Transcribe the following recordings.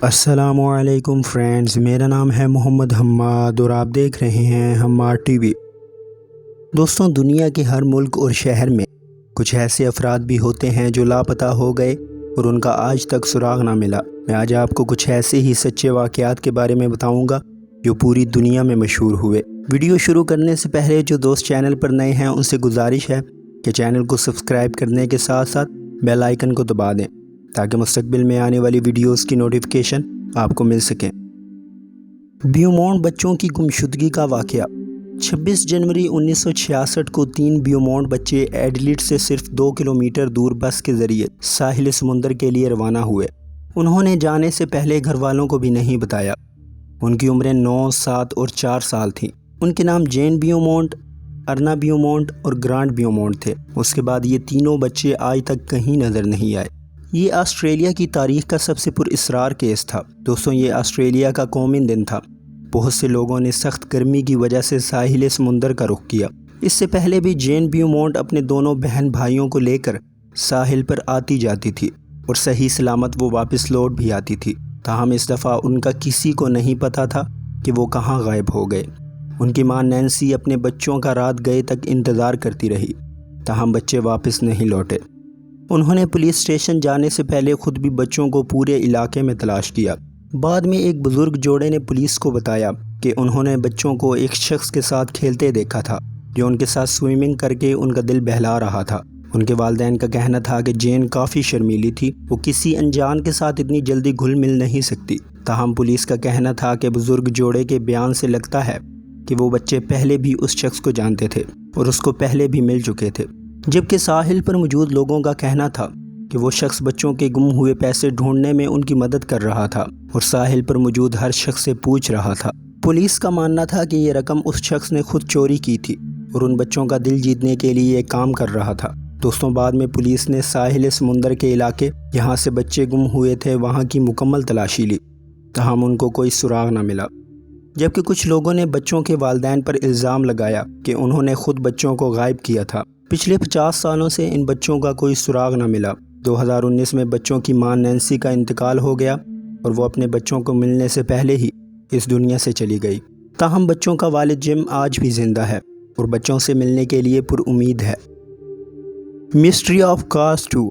السلام علیکم فرینڈز، میرا نام ہے محمد حماد اور آپ دیکھ رہے ہیں حماد ٹی وی۔ دوستوں، دنیا کے ہر ملک اور شہر میں کچھ ایسے افراد بھی ہوتے ہیں جو لاپتہ ہو گئے اور ان کا آج تک سراغ نہ ملا۔ میں آج آپ کو کچھ ایسے ہی سچے واقعات کے بارے میں بتاؤں گا جو پوری دنیا میں مشہور ہوئے۔ ویڈیو شروع کرنے سے پہلے جو دوست چینل پر نئے ہیں ان سے گزارش ہے کہ چینل کو سبسکرائب کرنے کے ساتھ ساتھ بیل آئیکن کو دبا دیں تاکہ مستقبل میں آنے والی ویڈیوز کی نوٹیفیکیشن آپ کو مل سکیں۔ بیومونٹ بچوں کی گمشدگی کا واقعہ۔ 26 جنوری 1966 کو 3 بیومونٹ بچے ایڈلیڈ سے صرف 2 کلومیٹر دور بس کے ذریعے ساحل سمندر کے لیے روانہ ہوئے۔ انہوں نے جانے سے پہلے گھر والوں کو بھی نہیں بتایا۔ ان کی عمریں 9، 7 اور 4 سال تھیں۔ ان کے نام جین بیومونٹ، ارنا بیومونٹ اور گرانٹ بیومونٹ تھے۔ اس کے بعد یہ تینوں بچے آج تک کہیں نظر نہیں آئے۔ یہ آسٹریلیا کی تاریخ کا سب سے پر اسرار کیس تھا۔ دوستوں، یہ آسٹریلیا کا قومی دن تھا۔ بہت سے لوگوں نے سخت گرمی کی وجہ سے ساحل سمندر کا رخ کیا۔ اس سے پہلے بھی جین بیومونٹ اپنے دونوں بہن بھائیوں کو لے کر ساحل پر آتی جاتی تھی اور صحیح سلامت وہ واپس لوٹ بھی آتی تھی۔ تاہم اس دفعہ ان کا کسی کو نہیں پتا تھا کہ وہ کہاں غائب ہو گئے۔ ان کی ماں نینسی اپنے بچوں کا رات گئے تک انتظار کرتی رہی، تاہم بچے واپس نہیں لوٹے۔ انہوں نے پولیس اسٹیشن جانے سے پہلے خود بھی بچوں کو پورے علاقے میں تلاش کیا۔ بعد میں ایک بزرگ جوڑے نے پولیس کو بتایا کہ انہوں نے بچوں کو ایک شخص کے ساتھ کھیلتے دیکھا تھا جو ان کے ساتھ سوئمنگ کر کے ان کا دل بہلا رہا تھا۔ ان کے والدین کا کہنا تھا کہ جین کافی شرمیلی تھی، وہ کسی انجان کے ساتھ اتنی جلدی گھل مل نہیں سکتی۔ تاہم پولیس کا کہنا تھا کہ بزرگ جوڑے کے بیان سے لگتا ہے کہ وہ بچے پہلے بھی اس شخص کو جانتے تھے اور اس کو پہلے بھی مل چکے تھے، جبکہ ساحل پر موجود لوگوں کا کہنا تھا کہ وہ شخص بچوں کے گم ہوئے پیسے ڈھونڈنے میں ان کی مدد کر رہا تھا اور ساحل پر موجود ہر شخص سے پوچھ رہا تھا۔ پولیس کا ماننا تھا کہ یہ رقم اس شخص نے خود چوری کی تھی اور ان بچوں کا دل جیتنے کے لیے یہ کام کر رہا تھا۔ دوستوں، بعد میں پولیس نے ساحل سمندر کے علاقے جہاں سے بچے گم ہوئے تھے وہاں کی مکمل تلاشی لی، تاہم ان کو کوئی سراغ نہ ملا، جبکہ کچھ لوگوں نے بچوں کے والدین پر الزام لگایا کہ انہوں نے خود بچوں کو غائب کیا تھا۔ پچھلے 50 سالوں سے ان بچوں کا کوئی سراغ نہ ملا۔ 2019 میں بچوں کی ماں نینسی کا انتقال ہو گیا اور وہ اپنے بچوں کو ملنے سے پہلے ہی اس دنیا سے چلی گئی۔ تاہم بچوں کا والد جم آج بھی زندہ ہے اور بچوں سے ملنے کے لیے پر امید ہے۔ مسٹری آف کاس-2۔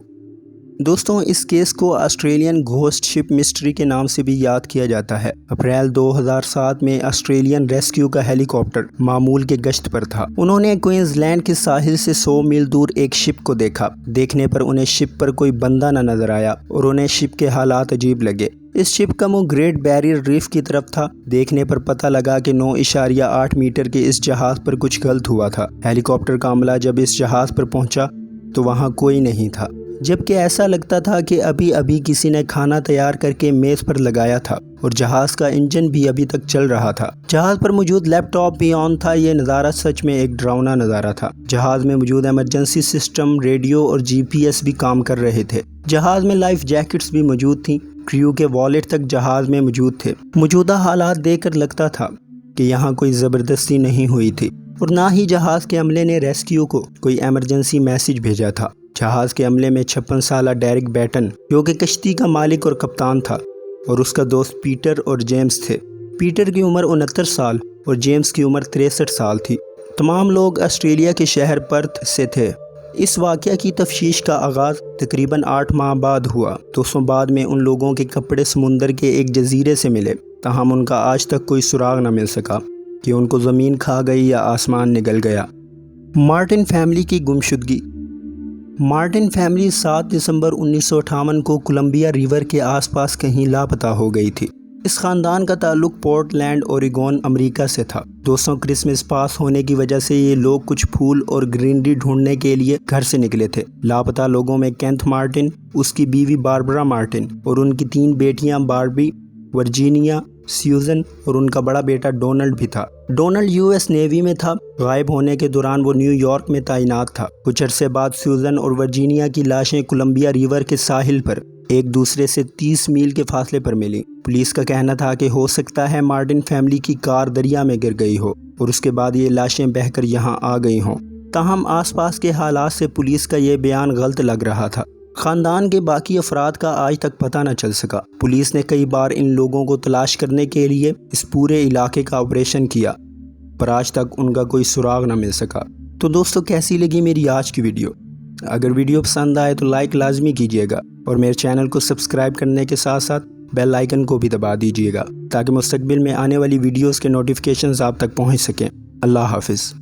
دوستوں، اس کیس کو آسٹریلین گھوسٹ شپ مسٹری کے نام سے بھی یاد کیا جاتا ہے۔ اپریل 2007 میں آسٹریلین ریسکیو کا ہیلی کاپٹر معمول کے گشت پر تھا۔ انہوں نے کوئنز لینڈ کے ساحل سے 100 میل دور ایک شپ کو دیکھا۔ دیکھنے پر انہیں شپ پر کوئی بندہ نہ نظر آیا اور انہیں شپ کے حالات عجیب لگے۔ اس شپ کا منہ گریٹ بیریئر ریف کی طرف تھا۔ دیکھنے پر پتہ لگا کہ 9.8 میٹر کے اس جہاز پر کچھ غلط ہوا تھا۔ ہیلی کاپٹر کا عملہ جب اس جہاز پر پہنچا تو وہاں کوئی نہیں تھا، جبکہ ایسا لگتا تھا کہ ابھی کسی نے کھانا تیار کر کے میز پر لگایا تھا اور جہاز کا انجن بھی ابھی تک چل رہا تھا۔ جہاز پر موجود لیپ ٹاپ بھی آن تھا۔ یہ نظارہ سچ میں ایک ڈراؤنا نظارہ تھا۔ جہاز میں موجود ایمرجنسی سسٹم، ریڈیو اور GPS بھی کام کر رہے تھے۔ جہاز میں لائف جیکٹس بھی موجود تھیں۔ کریو کے والیٹ تک جہاز میں موجود تھے۔ موجودہ حالات دیکھ کر لگتا تھا کہ یہاں کوئی زبردستی نہیں ہوئی تھی اور نہ ہی جہاز کے عملے نے ریسکیو کو کوئی ایمرجنسی میسج بھیجا تھا۔ جہاز کے عملے میں 56 سالہ ڈیرک بیٹن، جو کہ کشتی کا مالک اور کپتان تھا، اور اس کا دوست پیٹر اور جیمز تھے۔ پیٹر کی عمر 69 سال اور جیمز کی عمر 63 سال تھی۔ تمام لوگ آسٹریلیا کے شہر پرتھ سے تھے۔ اس واقعہ کی تفتیش کا آغاز تقریباً 8 ماہ بعد ہوا۔ دوستوں، بعد میں ان لوگوں کے کپڑے سمندر کے ایک جزیرے سے ملے، تاہم ان کا آج تک کوئی سراغ نہ مل سکا کہ ان کو زمین کھا گئی یا آسمان نگل گیا۔ مارٹن فیملی کی گمشدگی۔ مارٹن فیملی 7 دسمبر 1958 کو کولمبیا ریور کے آس پاس کہیں لاپتہ ہو گئی تھی۔ اس خاندان کا تعلق پورٹ لینڈ، اوریگون، امریکہ سے تھا۔ دوستوں، کرسمس پاس ہونے کی وجہ سے یہ لوگ کچھ پھول اور گرینری ڈھونڈنے کے لیے گھر سے نکلے تھے۔ لاپتہ لوگوں میں کینتھ مارٹن، اس کی بیوی باربرا مارٹن اور ان کی 3 بیٹیاں باربی، ورجینیا، سیوزن اور ان کا بڑا بیٹا ڈونلڈ بھی تھا۔ ڈونلڈ US نیوی میں تھا۔ غائب ہونے کے دوران وہ نیو یارک میں تعینات تھا۔ کچھ عرصے بعد سیوزن اور ورجینیا کی لاشیں کولمبیا ریور کے ساحل پر ایک دوسرے سے 30 میل کے فاصلے پر ملی۔ پولیس کا کہنا تھا کہ ہو سکتا ہے مارٹن فیملی کی کار دریا میں گر گئی ہو اور اس کے بعد یہ لاشیں بہہ کر یہاں آ گئی ہوں۔ تاہم آس پاس کے حالات سے پولیس کا یہ بیان غلط لگ رہا تھا۔ خاندان کے باقی افراد کا آج تک پتہ نہ چل سکا۔ پولیس نے کئی بار ان لوگوں کو تلاش کرنے کے لیے اس پورے علاقے کا آپریشن کیا، پر آج تک ان کا کوئی سراغ نہ مل سکا۔ تو دوستو، کیسی لگی میری آج کی ویڈیو؟ اگر ویڈیو پسند آئے تو لائک لازمی کیجیے گا، اور میرے چینل کو سبسکرائب کرنے کے ساتھ ساتھ بیل آئیکن کو بھی دبا دیجیے گا، تاکہ مستقبل میں آنے والی ویڈیوز کے نوٹیفیکیشنز آپ تک پہنچ سکیں۔ اللہ حافظ۔